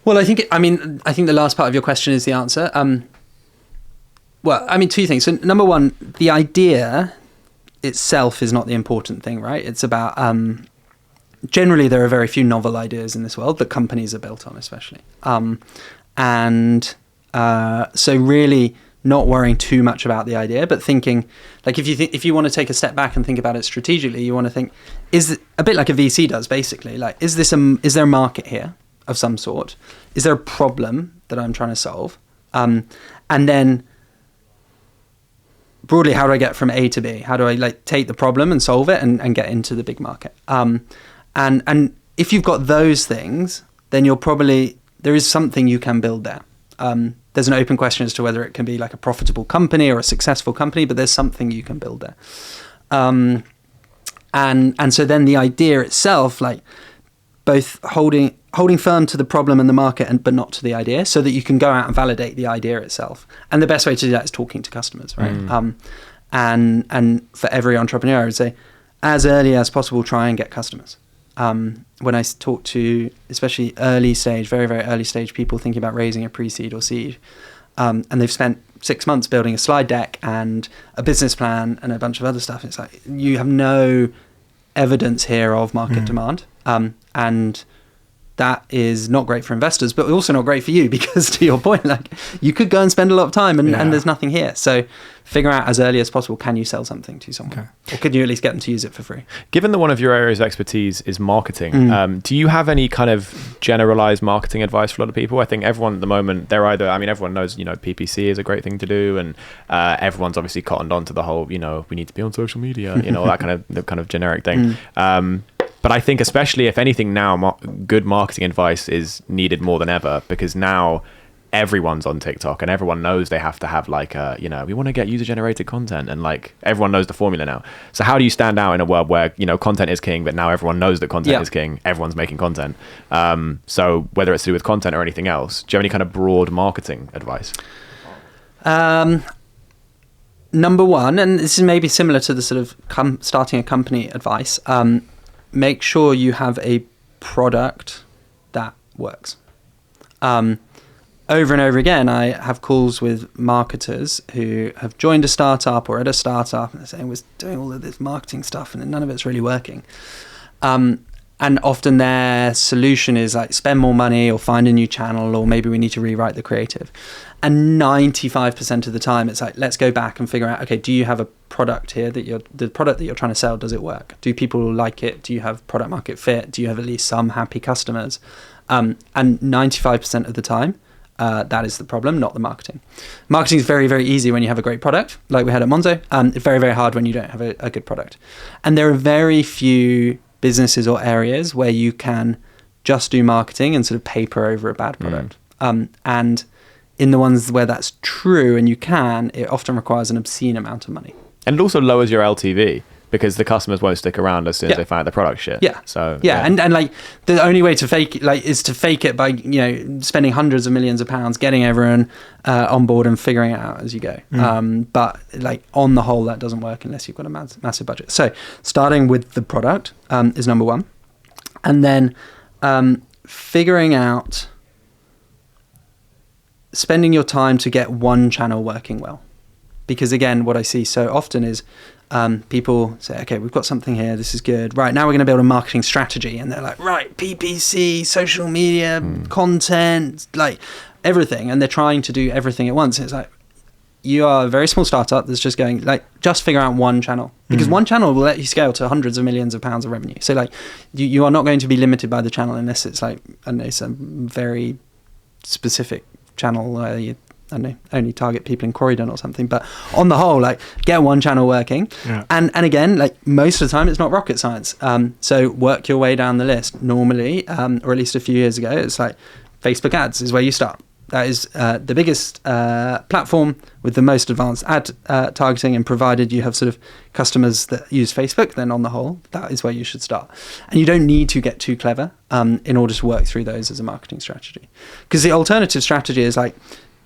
B: Well, I think the last part of your question is the answer. Well, I mean, two things. So number one, the idea itself is not the important thing, right? It's about, generally there are very few novel ideas in this world that companies are built on, especially. So really not worrying too much about the idea, but thinking, like if you want to take a step back and think about it strategically, you want to think, is it a bit like a VC does basically, like, is there a market here of some sort? Is there a problem that I'm trying to solve? And then broadly, how do I get from A to B? How do I like take the problem and solve it and get into the big market? And if you've got those things, then there is something you can build there. There's an open question as to whether it can be like a profitable company or a successful company, but there's something you can build there. And so then the idea itself, like both holding firm to the problem and the market, but not to the idea, so that you can go out and validate the idea itself. And the best way to do that is talking to customers, right? And for every entrepreneur, I would say, as early as possible, try and get customers. When I talk to, especially early stage, very, very early stage people thinking about raising a pre-seed or seed, and they've spent 6 months building a slide deck and a business plan and a bunch of other stuff, it's like, you have no evidence here of market demand. And that is not great for investors, but also not great for you, because to your point, like, you could go and spend a lot of time and there's nothing here. So figure out as early as possible, can you sell something to someone? Okay. Or could you at least get them to use it for free?
A: Given that one of your areas of expertise is marketing, do you have any kind of generalized marketing advice for a lot of people? I think everyone at the moment, everyone knows, PPC is a great thing to do, and everyone's obviously cottoned on to the whole, we need to be on social media, all that kind of generic thing. But I think especially if anything now, good marketing advice is needed more than ever, because now everyone's on TikTok and everyone knows they have to have like we want to get user generated content, and like everyone knows the formula now. So how do you stand out in a world where content is king, but now everyone knows that content is king, everyone's making content? So whether it's to do with content or anything else, do you have any kind of broad marketing advice?
B: Number one, and this is maybe similar to the sort of starting a company advice, make sure you have a product that works. Over and over again, I have calls with marketers who have joined a startup or at a startup, and they're saying, we're doing all of this marketing stuff and none of it's really working. And often their solution is like, spend more money or find a new channel, or maybe we need to rewrite the creative. And 95% of the time, it's like, let's go back and figure out, okay, do you have a product here the product that you're trying to sell, does it work? Do people like it? Do you have product market fit? Do you have at least some happy customers? And 95% of the time, that is the problem, not the marketing. Marketing is very, very easy when you have a great product, like we had at Monzo. It's very, very hard when you don't have a good product. And there are very few businesses or areas where you can just do marketing and sort of paper over a bad product. And in the ones where that's true and you can, it often requires an obscene amount of money. And
A: it also lowers your LTV, because the customers won't stick around as soon as they find out the product shit. And like the only way to fake it is to fake it by spending hundreds of millions of pounds, getting everyone on board and figuring it out as you go. But like on the whole, that doesn't work unless you've got a massive budget. So starting with the product is number one, and then figuring out, spending your time to get one channel working well. Because again, what I see so often is people say, okay, we've got something here, this is good. Right, now we're going to build a marketing strategy. And they're like, right, PPC, social media, content, like everything. And they're trying to do everything at once. And it's like, you are a very small startup that's just going, like, just figure out one channel. Because one channel will let you scale to hundreds of millions of pounds of revenue. So like, you are not going to be limited by the channel unless it's like, I don't know, some very specific channel where you, I don't know, only target people in Croydon or something. But on the whole, like, get one channel working. And again, like, most of the time it's not rocket science. So work your way down the list. Normally, or at least a few years ago, it's like Facebook ads is where you start. That is the biggest platform with the most advanced ad targeting, and provided you have sort of customers that use Facebook, then on the whole, that is where you should start. And you don't need to get too clever in order to work through those as a marketing strategy. Because the alternative strategy is like,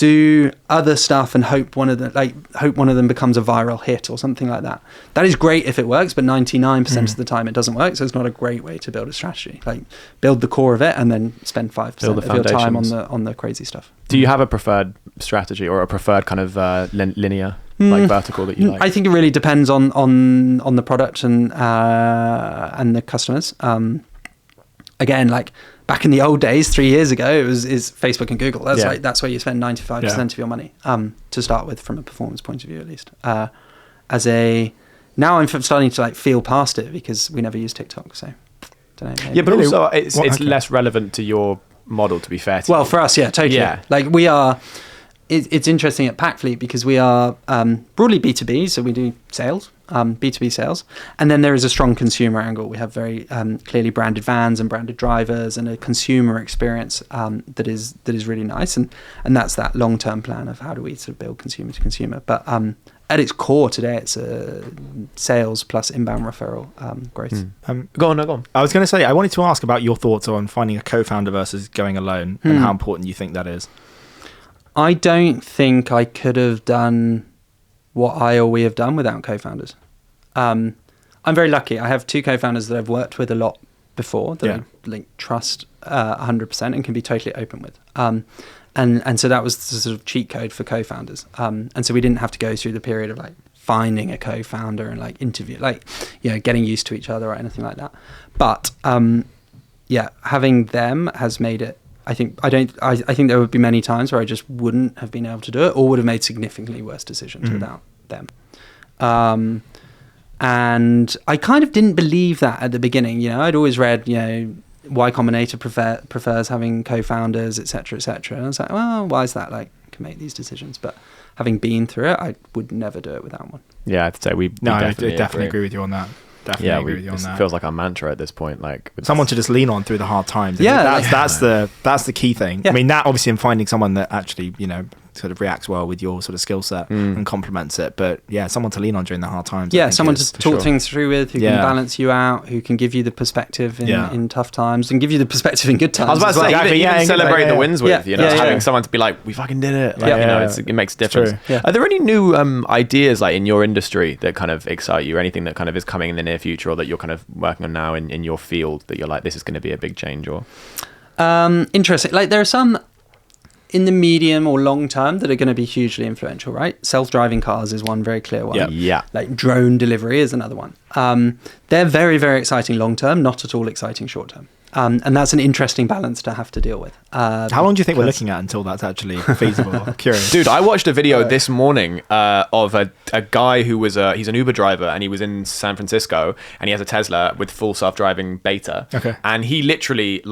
B: do other stuff and hope one of them becomes a viral hit or something like that. That is great if it works, but 99% of the time it doesn't work. So it's not a great way to build a strategy. Like, build the core of it and then spend 5% of your time on the crazy stuff.
A: Do you have a preferred strategy or a preferred kind of linear, like vertical that you like?
B: I think it really depends on the product and the customers. Again, like back in the old days, 3 years ago, is Facebook and Google. That's where you spend 95% of your money to start with, from a performance point of view, at least. Now I'm starting to like feel past it because we never use TikTok. So, don't know.
A: Yeah, but also it's less relevant to your model, to be fair.
B: Well, for us, yeah, totally. Yeah. Like we are. It's interesting at Packfleet because we are broadly B2B, so we do sales, B2B sales, and then there is a strong consumer angle. We have very clearly branded vans and branded drivers and a consumer experience that is really nice, and that's that long-term plan of how do we sort of build consumer to consumer. But at its core today, it's a sales plus inbound referral growth.
A: Go on.
C: I was going to say, I wanted to ask about your thoughts on finding a co-founder versus going alone, and how important you think that is.
B: I don't think I could have done what we have done without co-founders. I'm very lucky. I have 2 co-founders that I've worked with a lot before that I like trust 100% and can be totally open with. And so that was the sort of cheat code for co-founders. And so we didn't have to go through the period of like finding a co-founder and like interview, like, getting used to each other or anything like that. But having them has made it. I think there would be many times where I just wouldn't have been able to do it, or would have made significantly worse decisions without them. And I kind of didn't believe that at the beginning. I'd always read, Y Combinator prefers having co-founders, etc., etc. And I was like, well, why is that? Like, I can make these decisions, but having been through it, I would never do it without one.
A: Yeah, I'd say
C: I definitely agree with you on that. Agree with you on that.
A: It feels like our mantra at this point, like
C: someone to just lean on through the hard times. That's the key thing.
B: Yeah.
C: I mean, that obviously in finding someone that actually sort of reacts well with your sort of skill set and complements it. But someone to lean on during the hard times.
B: Yeah, someone to talk things through with, who can balance you out, who can give you the perspective in tough times and give you the perspective in good times.
A: I was about to say, even celebrate the wins with, having
B: Yeah.
A: someone to be like, we fucking did it. Like, it makes a difference.
B: Yeah.
A: Are there any new ideas like in your industry that kind of excite you, or anything that kind of is coming in the near future, or that you're kind of working on now in your field that you're like, this is going to be a big change? Or
B: interesting. Like, there are some in the medium or long term that are going to be hugely influential, right? Self-driving cars is one very clear one.
A: Yeah.
B: Like drone delivery is another one. They're very, very exciting long term, not at all exciting short term. And that's an interesting balance to have to deal with.
C: How long do you think we're looking at until that's actually feasible? I'm curious.
A: Dude, I watched a video this morning of a guy who was he's an Uber driver, and he was in San Francisco, and he has a Tesla with full self-driving beta.
C: Okay.
A: And he literally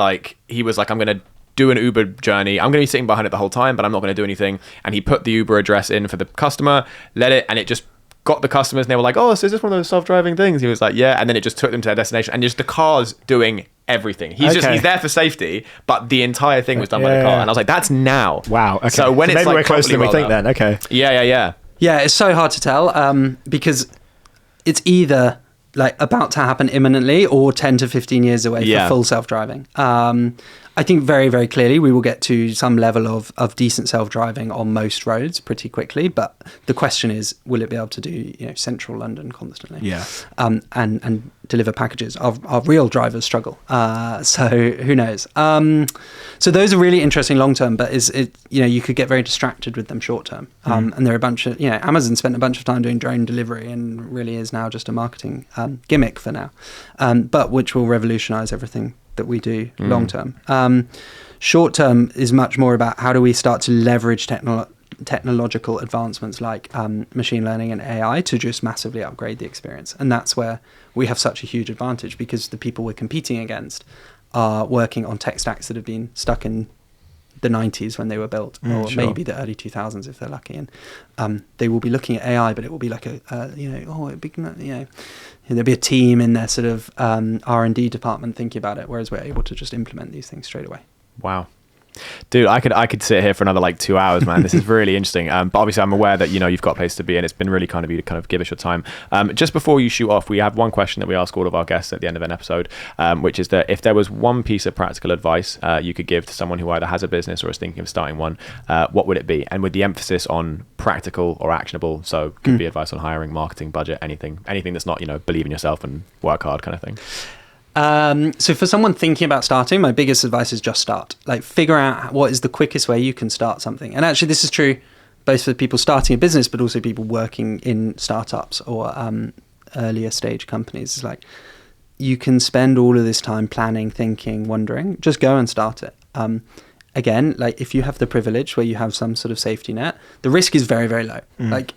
A: he was like, I'm going to do an Uber journey. I'm going to be sitting behind it the whole time, but I'm not going to do anything. And he put the Uber address in for the customer, and it just got the customers, and they were like, oh, so is this one of those self-driving things? He was like, yeah. And then it just took them to their destination, and just the car's doing everything. He's there for safety, but the entire thing was done by the car. And I was like, that's now.
C: Wow. Okay.
A: So when it's
C: maybe
A: like
C: we're closer than we think then. Okay.
A: Yeah.
B: Yeah, it's so hard to tell because it's either like about to happen imminently or 10 to 15 years away for full self-driving. I think very, very clearly we will get to some level of decent self-driving on most roads pretty quickly. But the question is, will it be able to do central London constantly?
C: Yeah.
B: And deliver packages? Our real drivers struggle. So who knows? So those are really interesting long term, but you could get very distracted with them short term. And there are a bunch of Amazon spent a bunch of time doing drone delivery and really is now just a marketing gimmick for now, but which will revolutionize everything that we do long term. Short term is much more about how do we start to leverage technological advancements like machine learning and AI to just massively upgrade the experience. And that's where we have such a huge advantage, because the people we're competing against are working on tech stacks that have been stuck in the 90s when they were built, or maybe the early 2000s if they're lucky. And they will be looking at AI, but it will be like there'll be a team in their sort of R&D department thinking about it, whereas we're able to just implement these things straight away.
A: Wow. Dude, I could sit here for another like 2 hours, man. This is really interesting. But obviously, I'm aware that you've got a place to be, and it's been really kind of you to kind of give us your time. Just before you shoot off, we have one question that we ask all of our guests at the end of an episode, which is that if there was one piece of practical advice you could give to someone who either has a business or is thinking of starting one, what would it be? And with the emphasis on practical or actionable, so could be advice on hiring, marketing, budget, anything that's not believe in yourself and work hard kind of thing.
B: So for someone thinking about starting, my biggest advice is just start. Like, figure out what is the quickest way you can start something. And actually, this is true both for people starting a business, but also people working in startups or earlier stage companies. It's like, you can spend all of this time planning, thinking, wondering. Just go and start it. Again, like, if you have the privilege where you have some sort of safety net, the risk is very, very low. Like,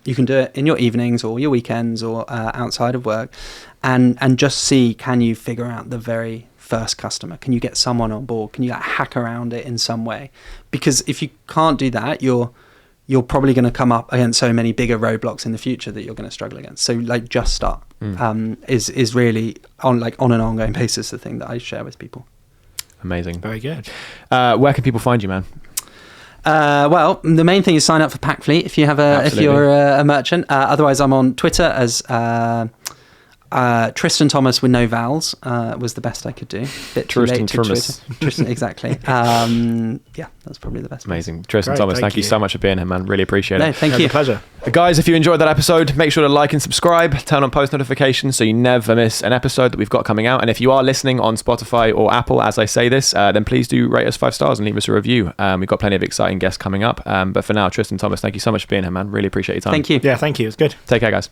B: you can do it in your evenings or your weekends or outside of work, and just see, can you figure out the very first customer? Can you get someone on board? Can you hack around it in some way? Because if you can't do that, you're probably going to come up against so many bigger roadblocks in the future that you're going to struggle against. So like, just start is really on an ongoing basis the thing that I share with people.
A: Amazing.
C: Very good.
A: Where can people find you, man?
B: Well, the main thing is sign up for Packfleet if you're a merchant. Otherwise, I'm on Twitter as Tristan Thomas with no vowels was the best I could do.
A: Tristan Thomas.
B: Tristan, exactly. Yeah, that's probably the best.
A: Amazing. Tristan Thomas, thank you so much for being here, man. Really appreciate it.
B: Thank you.
C: A pleasure.
A: Guys, if you enjoyed that episode, make sure to like and subscribe, turn on post notifications so you never miss an episode that we've got coming out. And if you are listening on Spotify or Apple as I say this, then please do rate us 5 stars and leave us a review. We've got plenty of exciting guests coming up. But for now, Tristan Thomas, thank you so much for being here, man. Really appreciate your time.
B: Thank you.
C: Yeah, thank you. It's good.
A: Take care, guys.